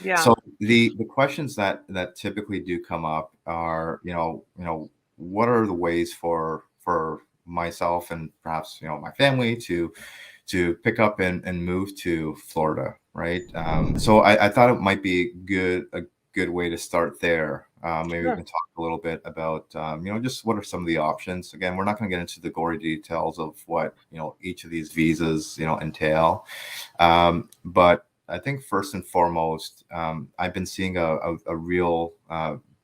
Yeah. So the questions that typically do come up are, what are the ways for myself and perhaps my family to pick up and move to Florida, right? So I thought it might be a good way to start there. Maybe we Sure. can talk a little bit about, just what are some of the options. Again, we're not going to get into the gory details of what each of these visas entail, but I think first and foremost, I've been seeing a real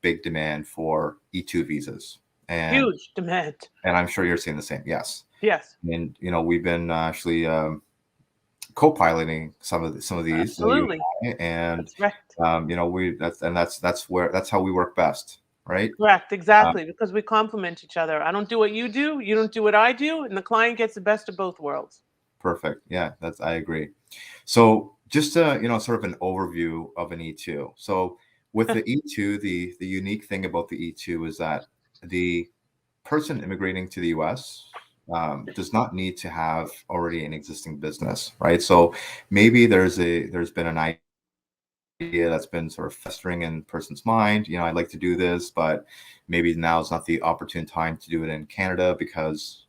big demand for E2 visas, and Huge demand. I'm sure you're seeing the same. Yes. Yes. And we've been actually co-piloting some of these, you Absolutely. and I, and That's right. that's how we work best, right? Correct. Uh, Exactly. Because we complement each other. I don't do what you do. You don't do what I do. And the client gets the best of both worlds. Perfect. Yeah, I agree. So just sort of an overview of an E2. So with the E2, the unique thing about the E2 is that the person immigrating to the U.S. Does not need to have already an existing business, right? So maybe there's been an idea that's been sort of festering in person's mind. I'd like to do this, but maybe now is not the opportune time to do it in Canada because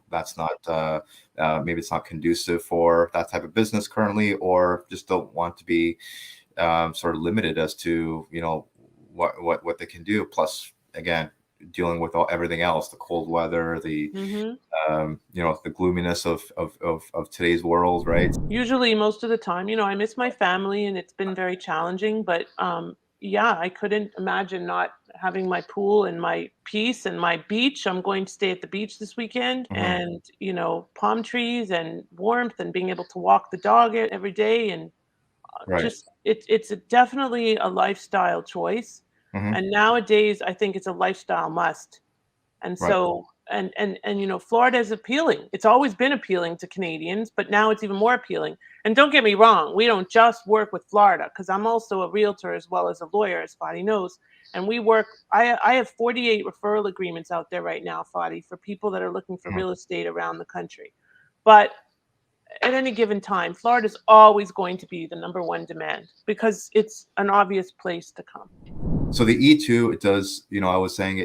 that's not maybe it's not conducive for that type of business currently, or just don't want to be sort of limited as to what they can do. Plus, again, dealing with everything else, the cold weather, Hmm. the gloominess of today's world, right? Usually, most of the time, I miss my family and it's been very challenging. But yeah, I couldn't imagine not having my pool and my peace and my beach. I'm going to stay at the beach this weekend, Hmm. and, palm trees and warmth and being able to walk the dog every day. And Right. just definitely a lifestyle choice. Hmm. And nowadays, I think it's a lifestyle must. And Right. so, and Florida is appealing. It's always been appealing to Canadians, but now it's even more appealing. And don't get me wrong, we don't just work with Florida, because I'm also a realtor as well as a lawyer, as Fadi knows. And we work. I have 48 referral agreements out there right now, Fadi, for people that are looking for Mhm. real estate around the country. But at any given time, Florida is always going to be the number one demand because it's an obvious place to come. So the E2, it does, I was saying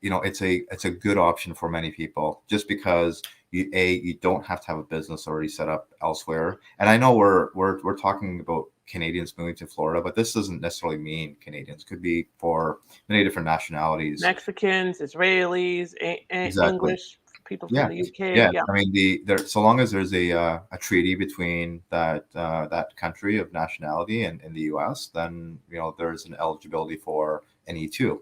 it's a good option for many people just because you don't have to have a business already set up elsewhere. And I know we're talking about Canadians moving to Florida, but this doesn't necessarily mean Canadians. It could be for many different nationalities. Mexicans, Israelis, Exactly. English, people from Yeah. the UK. Yeah. Yeah. I mean, so long as there's a treaty between that country of nationality and the U.S., then there's an eligibility for an E2.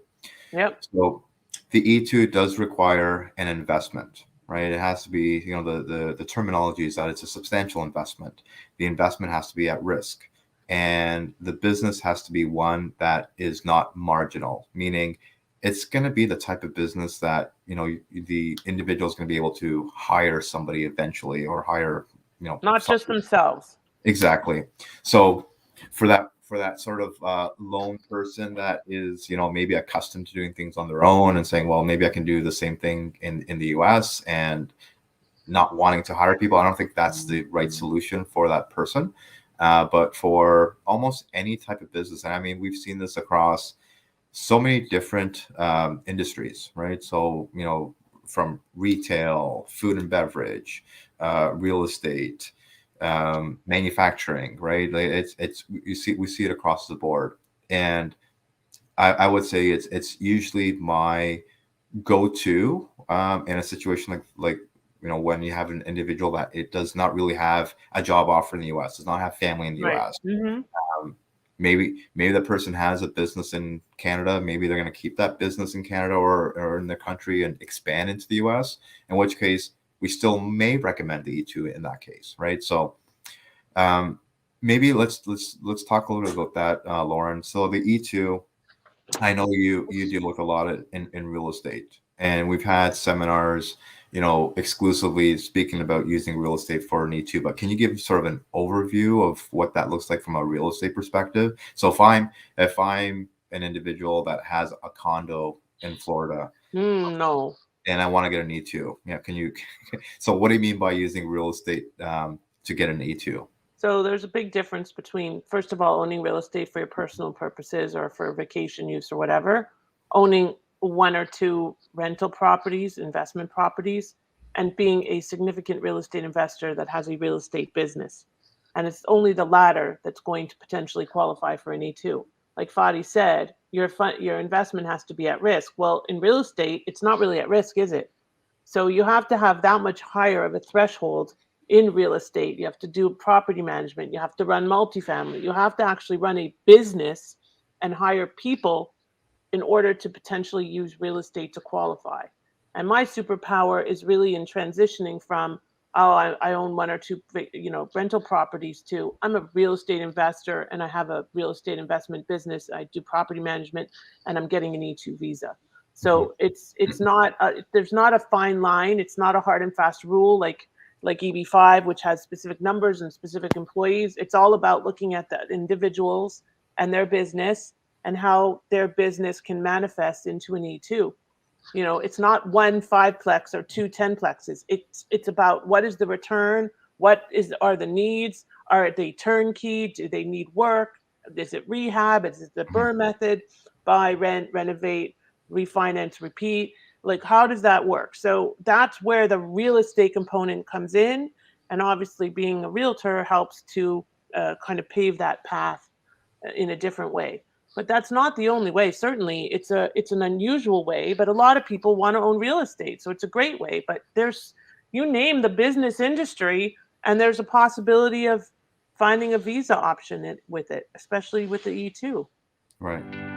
Yep. So the E2 does require an investment, right? It has to be, the terminology is that it's a substantial investment. The investment has to be at risk, and the business has to be one that is not marginal, meaning it's going to be the type of business that, the individual is going to be able to hire somebody eventually, or hire, Not just somebody. themselves. Exactly. So for that sort of lone person that is maybe accustomed to doing things on their own and saying, well, maybe I can do the same thing in the US, and not wanting to hire people, I don't think that's the right solution for that person. But for almost any type of business, and I mean, we've seen this across so many different industries, right? So from retail, food and beverage, real estate, manufacturing, right? Like it's we see it across the board, and I would say it's usually my go-to in a situation when you have an individual that it does not really have a job offer in the U.S., does not have family in the Right. U.S. Hmm. Um, maybe the person has a business in Canada. Maybe they're going to keep that business in Canada, or in the country, and expand into the U.S. In which case, we still may recommend the E2 in that case, right? So um, maybe let's talk a little bit about that, Lauren. So the E2, I know you deal with a lot in real estate, and we've had seminars, exclusively speaking about using real estate for an E2. But can you give sort of an overview of what that looks like from a real estate perspective? So if I'm an individual that has a condo in Florida No. and I want to get an E2, can you? So what do you mean by using real estate to get an E2? So there's a big difference between, first of all, owning real estate for your personal purposes or for vacation use or whatever, owning one or two rental properties, investment properties, and being a significant real estate investor that has a real estate business. And it's only the latter that's going to potentially qualify for an E2. Like Fadi said, your investment has to be at risk. Well, in real estate, it's not really at risk, is it? So you have to have that much higher of a threshold in real estate. You have to do property management. You have to run multifamily. You have to actually run a business and hire people in order to potentially use real estate to qualify. And my superpower is really in transitioning from, oh, I own one or two, rental properties to I'm a real estate investor and I have a real estate investment business. I do property management and I'm getting an E2 visa. Mhm. So it's not there's not a fine line. It's not a hard and fast rule like EB5, which has specific numbers and specific employees. It's all about looking at the individuals and their business and how their business can manifest into an E2. It's not one fiveplex or two 10plexes. It's about what is the return, are the needs, are they turnkey, do they need work, is it rehab, is it the Mhm. burn method, buy, rent, renovate, refinance, repeat. Like, how does that work? So that's where the real estate component comes in, and obviously being a realtor helps to kind of pave that path in a different way. But that's not the only way. Certainly, it's an unusual way, but a lot of people want to own real estate, so it's a great way. But there's you name the business industry, and there's a possibility of finding a visa option with it, especially with the E2. Right.